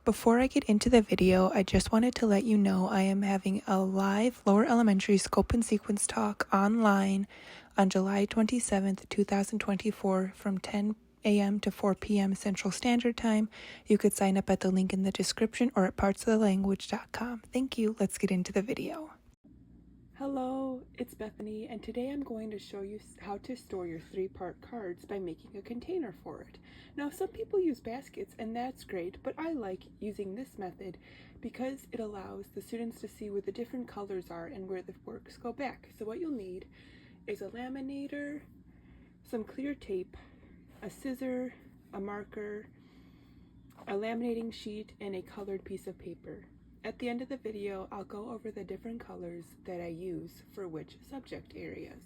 Before I get into the video, I just wanted to let you know I am having a live lower elementary scope and sequence talk online on July 27th, 2024 from 10 a.m. to 4 p.m. Central Standard Time. You could sign up at the link in the description or at partsofthelanguage.com. Thank you. Let's get into the video. Hello, it's Bethany, and today I'm going to show you how to store your three-part cards by making a container for it. Now, some people use baskets, and that's great, but I like using this method because it allows the students to see where the different colors are and where the works go back. So what you'll need is a laminator, some clear tape, a scissor, a marker, a laminating sheet, and a colored piece of paper. At the end of the video, I'll go over the different colors that I use for which subject areas.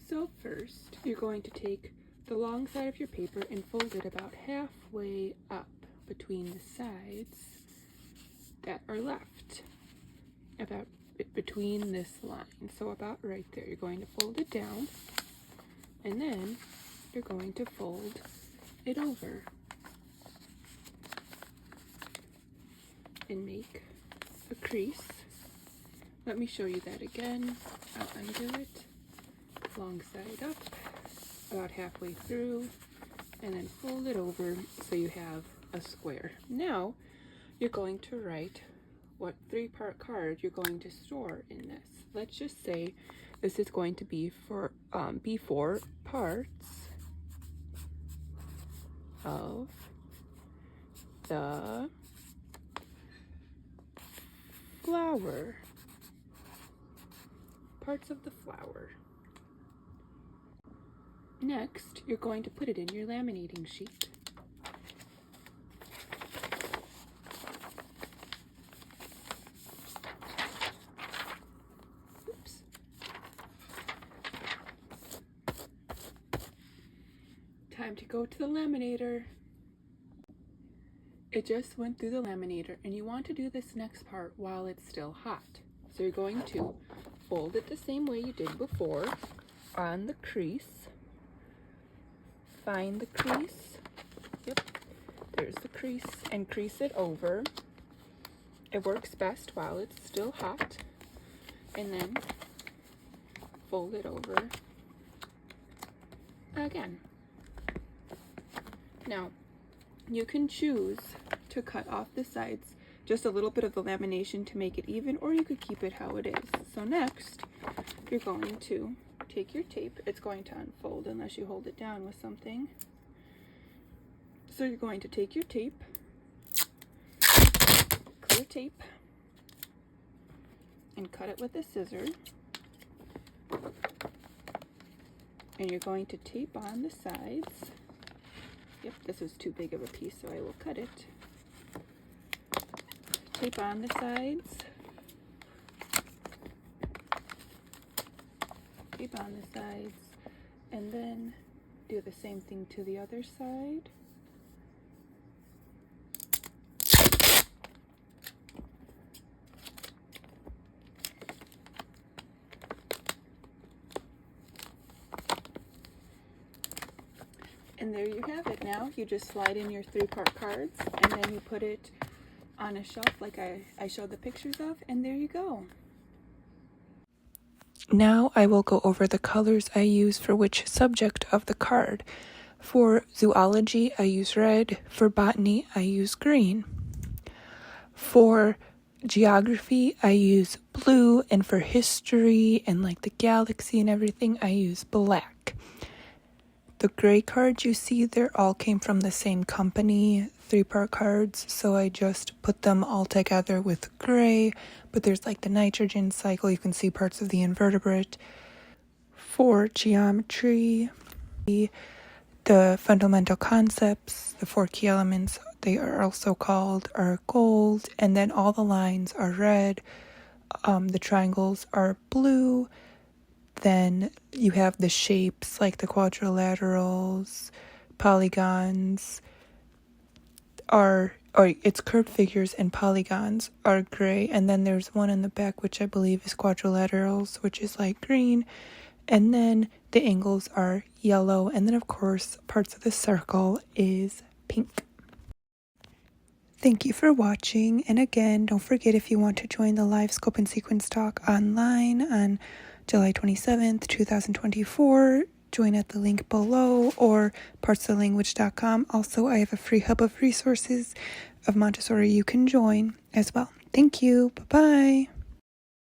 So first, you're going to take the long side of your paper and fold it about halfway up between the sides that are left, about between this line. So about right there, you're going to fold it down, and then you're going to fold it over and make a crease. Let me show you that again. I'll undo it, long side up, about halfway through, and then fold it over so you have a square. Now, you're going to write what three-part card you're going to store in this. Let's just say this is going to be for B4 parts of the flower. Parts of the flower. Next, you're going to put it in your laminating sheet. Oops. Time to go to the laminator. It just went through the laminator, and you want to do this next part while it's still hot. So you're going to fold it the same way you did before on the crease. Find the crease. Yep, there's the crease, and crease it over. It works best while it's still hot. And then fold it over again. Now, you can choose to cut off the sides, just a little bit of the lamination to make it even, or you could keep it how it is. So next, you're going to take your tape. It's going to unfold unless you hold it down with something. So you're going to take your tape, clear tape, and cut it with a scissor. And you're going to tape on the sides. Yep, this was too big of a piece, so I will cut it. Tape on the sides. Tape on the sides. And then do the same thing to the other side. And there you have it. Now you just slide in your three-part cards, and then you put it on a shelf like I showed the pictures of, and there you go. Now I will go over the colors I use for which subject of the card. For zoology, I use red. For botany, I use green. For geography, I use blue, and for history and like the galaxy and everything, I use black. The gray cards you see there all came from the same company, three-part cards, so I just put them all together with gray, but there's like the nitrogen cycle, you can see parts of the invertebrate. For geometry, the fundamental concepts, the 4 key elements, they are also called, are gold, and then all the lines are red, the triangles are blue. Then you have the shapes like the quadrilaterals, polygons it's curved figures, and polygons are gray. And then there's one in the back, which I believe is quadrilaterals, which is like green. And then the angles are yellow. And then, of course, parts of the circle is pink. Thank you for watching. And again, don't forget, if you want to join the live Scope and Sequence talk online on July 27th, 2024, join at the link below or partsofthelanguage.com. Also, I have a free hub of resources of Montessori you can join as well. Thank you. Bye-bye.